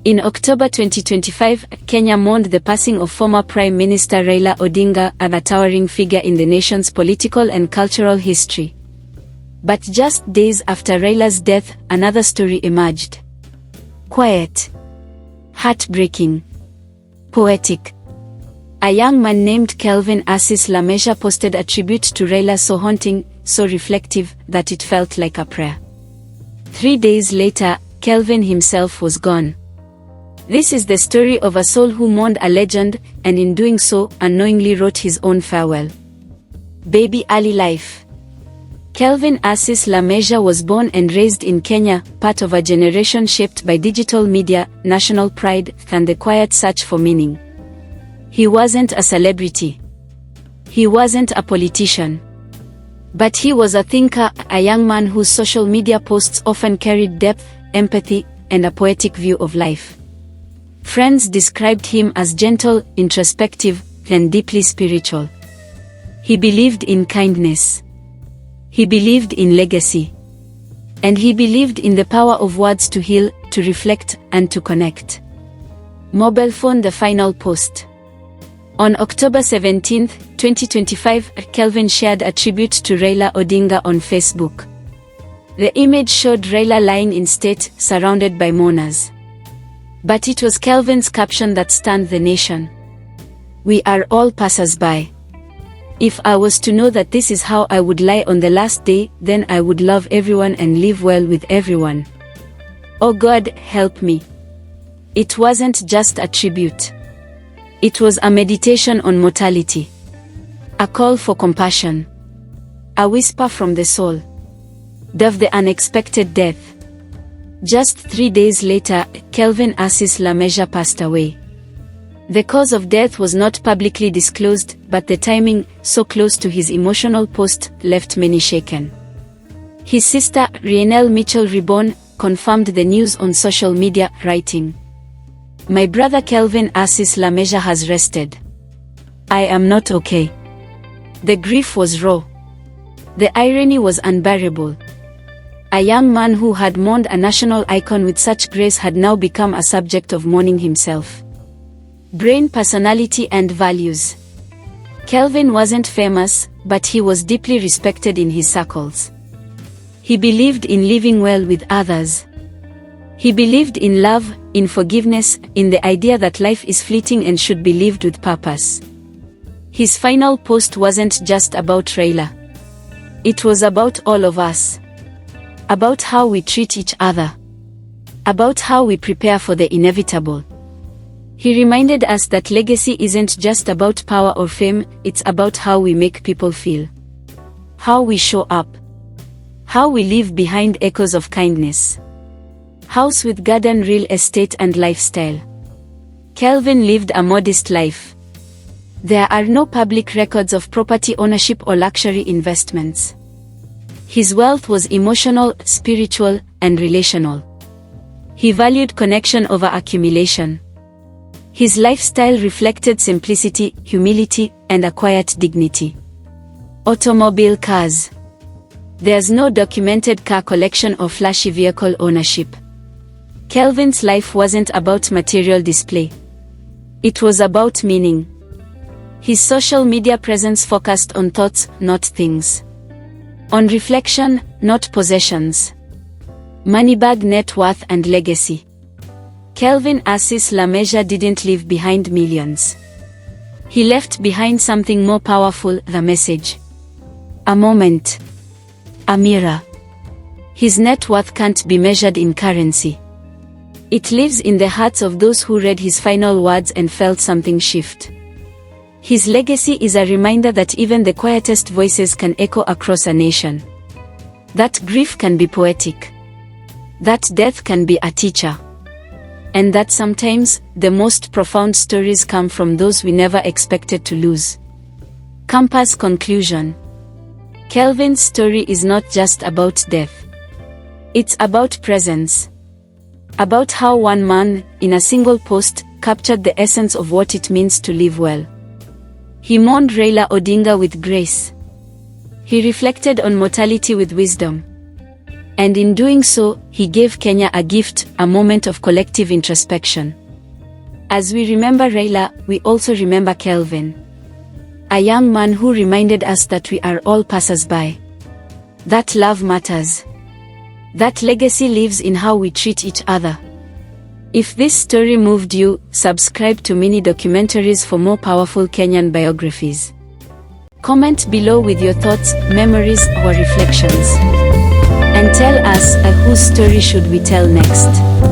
In October 2025, Kenya mourned the passing of former Prime Minister Raila Odinga, a towering figure in the nation's political and cultural history. But just days after Raila's death, another story emerged. Quiet. Heartbreaking. Poetic. A young man named Kelvin Asis Lumasia posted a tribute to Raila so haunting, so reflective, that it felt like a prayer. 3 days later, Kelvin himself was gone. This is the story of a soul who mourned a legend, and in doing so, unknowingly wrote his own farewell. Baby early life. Kelvin Asis Lumasia was born and raised in Kenya, part of a generation shaped by digital media, national pride, and the quiet search for meaning. He wasn't a celebrity. He wasn't a politician. But he was a thinker, a young man whose social media posts often carried depth, empathy, and a poetic view of life. Friends described him as gentle, introspective, and deeply spiritual. He believed in kindness. He believed in legacy. And he believed in the power of words to heal, to reflect, and to connect. Mobile phone. The final post. On October 17, 2025, Kelvin shared a tribute to Raila Odinga on Facebook. The image showed Raila lying in state, surrounded by mourners. But it was Kelvin's caption that stunned the nation. "We are all passers-by. If I was to know that this is how I would lie on the last day, then I would love everyone and live well with everyone. Oh God, help me." It wasn't just a tribute. It was a meditation on mortality. A call for compassion. A whisper from the soul. Of the unexpected death. Just 3 days later, Kelvin Asis Lumasia passed away. The cause of death was not publicly disclosed, but the timing, so close to his emotional post, left many shaken. His sister, Raila Odinga, confirmed the news on social media, writing, "My brother Kelvin Asis Lumasia has rested. I am not okay." The grief was raw. The irony was unbearable. A young man who had mourned a national icon with such grace had now become a subject of mourning himself. Brain, personality, and values. Kelvin wasn't famous, but he was deeply respected in his circles. He believed in living well with others. He believed in love, in forgiveness, in the idea that life is fleeting and should be lived with purpose. His final post wasn't just about Raila. It was about all of us. About how we treat each other. About how we prepare for the inevitable. He reminded us that legacy isn't just about power or fame, it's about how we make people feel. How we show up. How we leave behind echoes of kindness. House with garden, real estate, and lifestyle. Kelvin lived a modest life. There are no public records of property ownership or luxury investments. His wealth was emotional, spiritual, and relational. He valued connection over accumulation. His lifestyle reflected simplicity, humility, and a quiet dignity. Automobile cars. There's no documented car collection or flashy vehicle ownership. Kelvin's life wasn't about material display. It was about meaning. His social media presence focused on thoughts, not things. On reflection, not possessions. Moneybag, net worth, and legacy. Kelvin Asis Lumasia didn't leave behind millions. He left behind something more powerful, the message. A moment. A mirror. His net worth can't be measured in currency. It lives in the hearts of those who read his final words and felt something shift. His legacy is a reminder that even the quietest voices can echo across a nation. That grief can be poetic. That death can be a teacher. And that sometimes, the most profound stories come from those we never expected to lose. Campus conclusion. Kelvin's story is not just about death. It's about presence. About how one man, in a single post, captured the essence of what it means to live well. He mourned Raila Odinga with grace. He reflected on mortality with wisdom. And in doing so, he gave Kenya a gift, a moment of collective introspection. As we remember Raila, we also remember Kelvin, a young man who reminded us that we are all passers-by, that love matters, that legacy lives in how we treat each other. If this story moved you, subscribe to Mini Documentaries for more powerful Kenyan biographies. Comment below with your thoughts, memories, or reflections. And tell us, whose story should we tell next?